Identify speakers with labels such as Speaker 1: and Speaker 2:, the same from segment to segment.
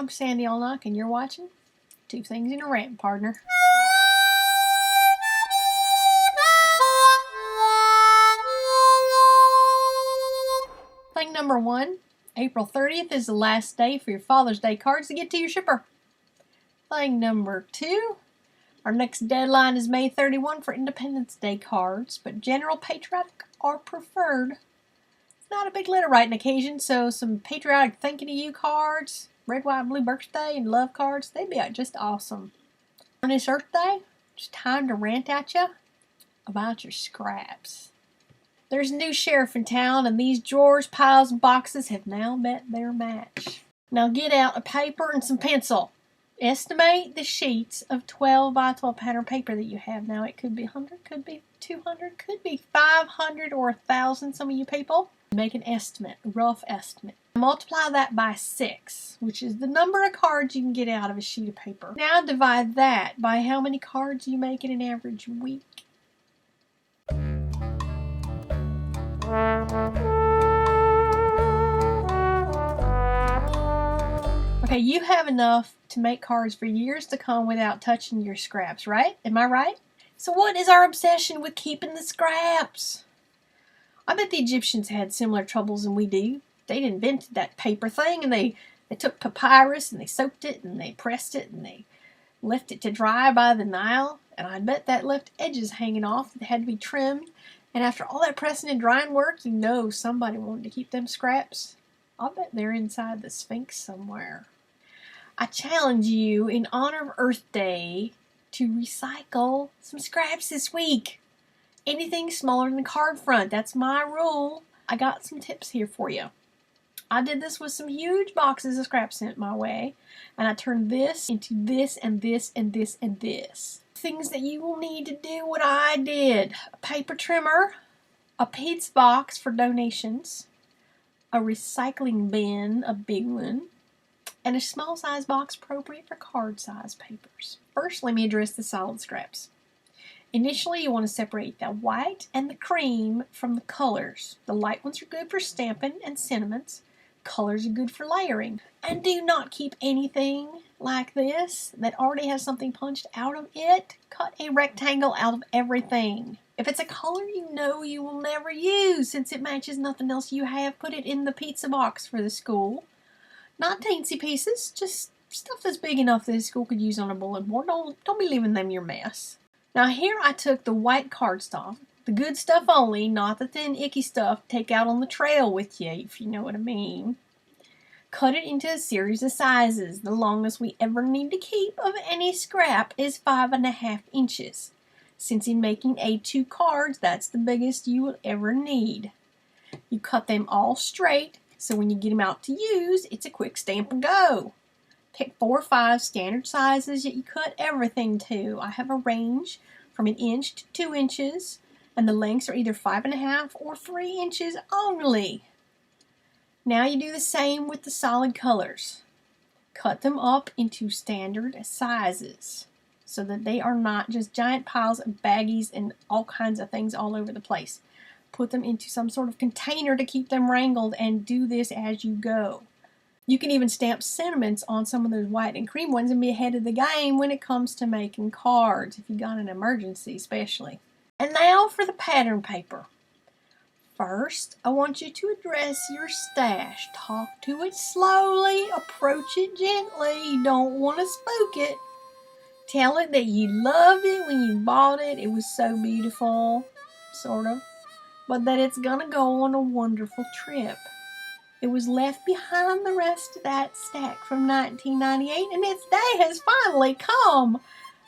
Speaker 1: I'm Sandy Allnock, and you're watching Two Things in a Rant, partner. Thing number one, April 30th is the last day for your Father's Day cards to get to your shipper. Thing number two, our next deadline is May 31 for Independence Day cards, but general patriotic are preferred. It's not a big letter writing occasion, so some patriotic thanking to you cards, red, white, and blue birthday, and love cards, they'd be just awesome. On this Earth Day, it's time to rant at you about your scraps. There's a new sheriff in town, and these drawers, piles, and boxes have now met their match. Now get out a paper and some pencil. Estimate the sheets of 12 by 12 pattern paper that you have. Now it could be 100, could be 200, could be 500 or 1,000, some of you people. Make an estimate, a rough estimate. Multiply that by 6, which is the number of cards you can get out of a sheet of paper. Now divide that by how many cards you make in an average week. Okay, you have enough to make cards for years to come without touching your scraps, right? Am I right? So what is our obsession with keeping the scraps? I bet the Egyptians had similar troubles than we do. They'd invented that paper thing, and they took papyrus and they soaked it and they pressed it and they left it to dry by the Nile, and I bet that left edges hanging off that had to be trimmed. And after all that pressing and drying work, you know somebody wanted to keep them scraps. I'll bet they're inside the Sphinx somewhere. I challenge you, in honor of Earth Day, to recycle some scraps this week. Anything smaller than a card front, that's my rule. I got some tips here for you. I did this with some huge boxes of scraps sent my way, and I turned this into this and this and this and this. Things that you will need to do what I did. A paper trimmer, a pizza box for donations, a recycling bin, a big one, and a small size box appropriate for card size papers. First, let me address the solid scraps. Initially, you want to separate the white and the cream from the colors. The light ones are good for stamping and sentiments. Colors are good for layering. And do not keep anything like this that already has something punched out of it. Cut a rectangle out of everything. If it's a color you know you will never use, since it matches nothing else you have, put it in the pizza box for the school. Not teensy pieces, just stuff that's big enough that the school could use on a bulletin board. Don't be leaving them your mess. Now here I took the white cardstock, the good stuff only, not the thin icky stuff take out on the trail with you, if you know what I mean. Cut it into a series of sizes. The longest we ever need to keep of any scrap is 5.5 inches. Since in making A2 cards, that's the biggest you will ever need. You cut them all straight, so when you get them out to use, it's a quick stamp and go. Pick 4 or 5 standard sizes that you cut everything to. I have a range from 1 inch to 2 inches, and the lengths are either 5.5 or 3 inches only. Now you do the same with the solid colors. Cut them up into standard sizes so that they are not just giant piles of baggies and all kinds of things all over the place. Put them into some sort of container to keep them wrangled, and do this as you go. You can even stamp sentiments on some of those white and cream ones and be ahead of the game when it comes to making cards, if you got an emergency especially. And now for the pattern paper. First, I want you to address your stash. Talk to it slowly, approach it gently. You don't want to spook it. Tell it that you loved it when you bought it. It was so beautiful, sort of. But that it's gonna go on a wonderful trip. It was left behind the rest of that stack from 1998, and its day has finally come.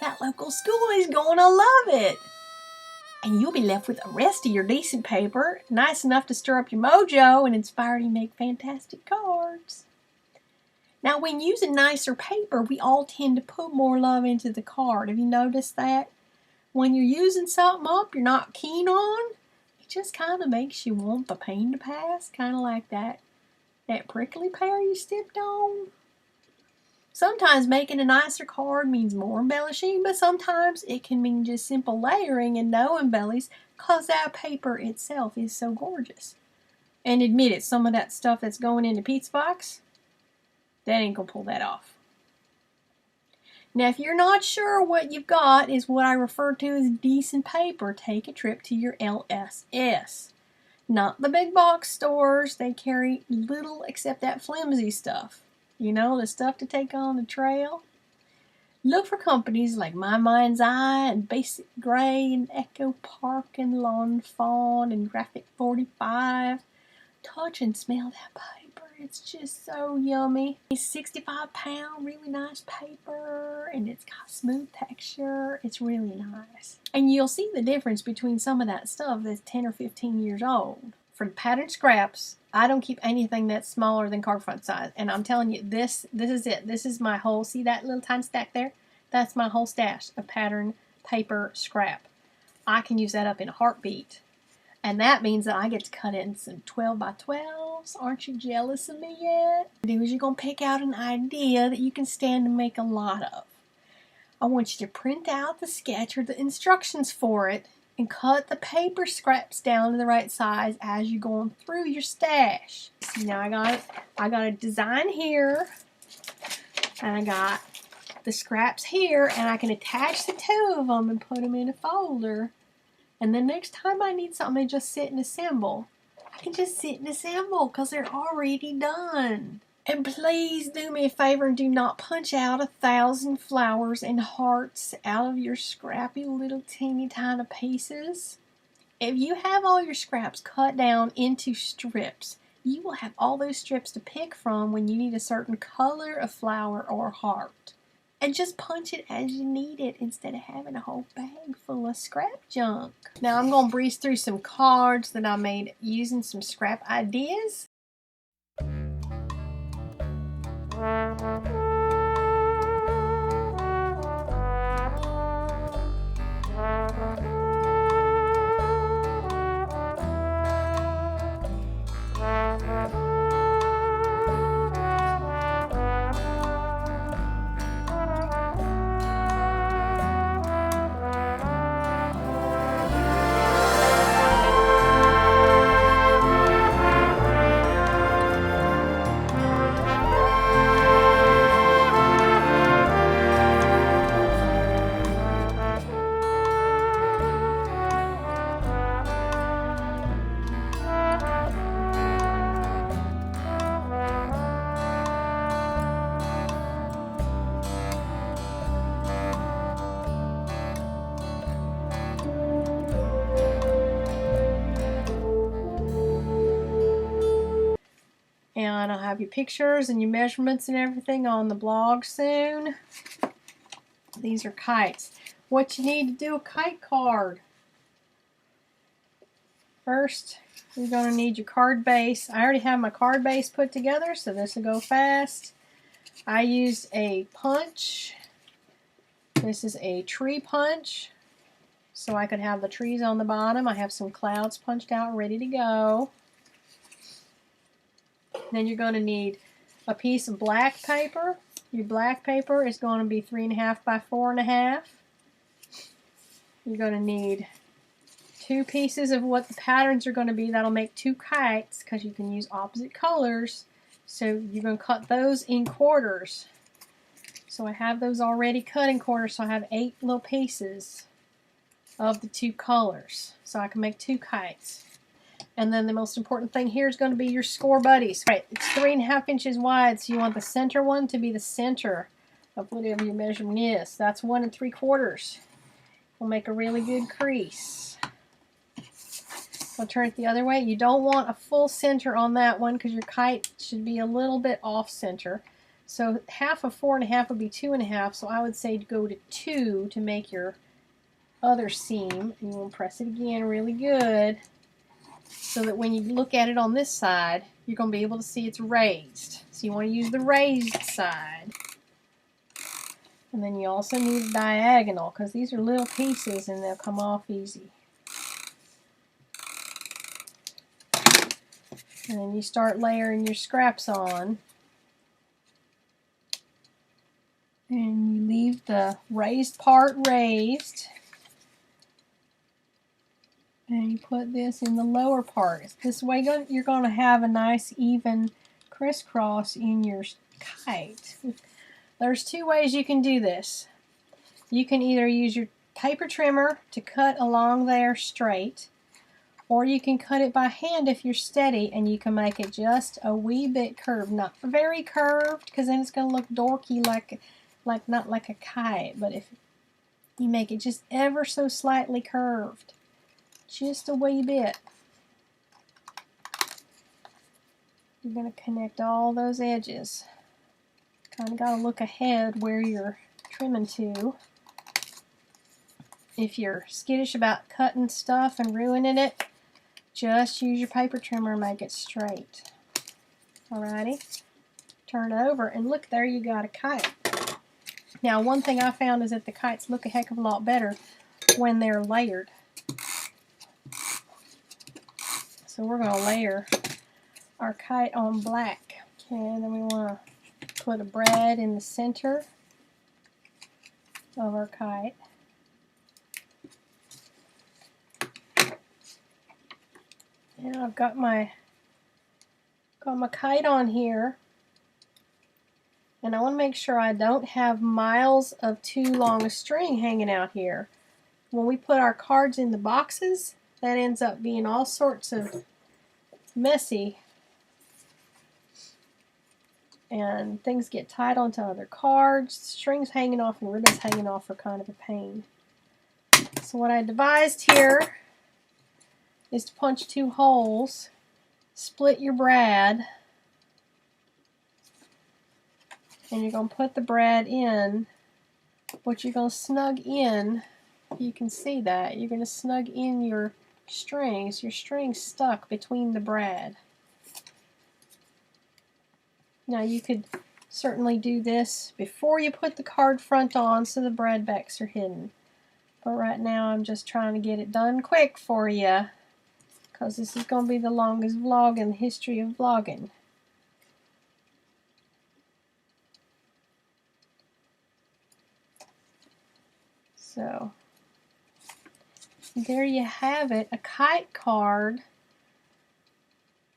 Speaker 1: That local school is gonna love it. And you'll be left with the rest of your decent paper, nice enough to stir up your mojo and inspire you to make fantastic cards. Now, when using nicer paper, we all tend to put more love into the card. Have you noticed that? When you're using something up you're not keen on, it just kind of makes you want the pain to pass, kind of like that prickly pear you stepped on. Sometimes making a nicer card means more embellishing, but sometimes it can mean just simple layering and no embellish, because that paper itself is so gorgeous. And admit it, some of that stuff that's going in the pizza box, That ain't gonna pull that off. Now, if you're not sure what you've got is what I refer to as decent paper, take a trip to your LSS. Not the big box stores. They carry little except that flimsy stuff. You know, the stuff to take on the trail. Look for companies like My Mind's Eye and Basic Gray and Echo Park and Lawn Fawn and Graphic 45. Touch and smell that paper. It's just so yummy. It's 65-pound, really nice paper, and it's got smooth texture. It's really nice. And you'll see the difference between some of that stuff that's 10 or 15 years old. For the pattern scraps, I don't keep anything that's smaller than card front size. And I'm telling you, this is it. This is my whole, see that little tiny stack there? That's my whole stash of pattern paper scrap. I can use that up in a heartbeat. And that means that I get to cut in some 12 by 12s. Aren't you jealous of me yet? What you do is you're going to pick out an idea that you can stand to make a lot of. I want you to print out the sketch or the instructions for it and cut the paper scraps down to the right size as you're going through your stash. See, now I got a design here, and I got the scraps here, and I can attach the two of them and put them in a folder. And the next time I need something to just sit and assemble, I can just sit and assemble because they're already done. And please do me a favor and do not punch out 1,000 flowers and hearts out of your scrappy little teeny tiny pieces. If you have all your scraps cut down into strips, you will have all those strips to pick from when you need a certain color of flower or heart. And just punch it as you need it instead of having a whole bag full of scrap junk. Now I'm going to breeze through some cards that I made using some scrap ideas. And I'll have your pictures and your measurements and everything on the blog soon. These are kites. What you need to do a kite card. First, you're going to need your card base. I already have my card base put together, so this will go fast. I used a punch. This is a tree punch, so I could have the trees on the bottom. I have some clouds punched out ready to go. Then you're going to need a piece of black paper. Your black paper is going to be 3.5 by 4.5. You're going to need 2 pieces of what the patterns are going to be. That'll make 2 kites because you can use opposite colors. So you're going to cut those in quarters. So I have those already cut in quarters. So I have 8 little pieces of the 2 colors. So I can make 2 kites. And then the most important thing here is going to be your score buddies. Right, it's 3.5 inches wide, so you want the center one to be the center of whatever your measurement is. That's 1 3/4. We'll make a really good crease. I'll turn it the other way. You don't want a full center on that one because your kite should be a little bit off center. So half of 4.5 would be 2.5. So I would say go to 2 to make your other seam. And you'll press it again really good, so that when you look at it on this side, you're going to be able to see it's raised. So you want to use the raised side. And then you also need diagonal, because these are little pieces and they'll come off easy. And then you start layering your scraps on. And you leave the raised part raised. And you put this in the lower part. This way you're going to have a nice even crisscross in your kite. There's two ways you can do this. You can either use your paper trimmer to cut along there straight, or you can cut it by hand if you're steady, and you can make it just a wee bit curved. Not very curved, because then it's going to look dorky like not like a kite, but if you make it just ever so slightly curved, just a wee bit, you're going to connect all those edges. Kind of got to look ahead where you're trimming to. If you're skittish about cutting stuff and ruining it, just use your paper trimmer and make it straight. Alrighty, turn it over and look, there you got a kite. Now, one thing I found is that the kites look a heck of a lot better when they're layered. So we're going to layer our kite on black. Okay, and then we want to put a brad in the center of our kite. And I've got my kite on here, and I want to make sure I don't have miles of too long a string hanging out here. When we put our cards in the boxes, that ends up being all sorts of messy, and things get tied onto other cards. Strings hanging off and ribbons hanging off are kind of a pain. So what I devised here is to punch 2 holes, split your brad, and you're going to put the brad in, but you're going to snug in, you can see that, you're going to snug in your strings stuck between the brad. Now you could certainly do this before you put the card front on so the brad backs are hidden. But right now I'm just trying to get it done quick for you, because this is going to be the longest vlog in the history of vlogging. So, there you have it, a kite card,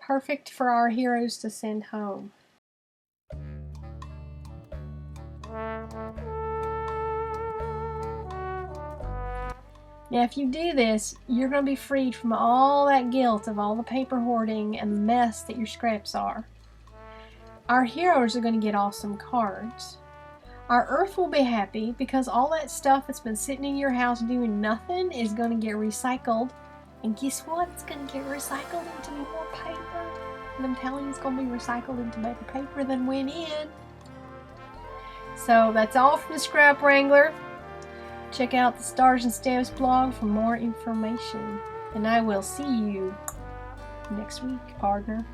Speaker 1: perfect for our heroes to send home. Now, if you do this, you're going to be freed from all that guilt of all the paper hoarding and the mess that your scraps are. Our heroes are going to get awesome cards. Our Earth will be happy because all that stuff that's been sitting in your house doing nothing is going to get recycled. And guess what? It's going to get recycled into more paper. And I'm telling you, it's going to be recycled into better paper than went in. So that's all from the Scrap Wrangler. Check out the Stars and Stamps blog for more information. And I will see you next week, partner.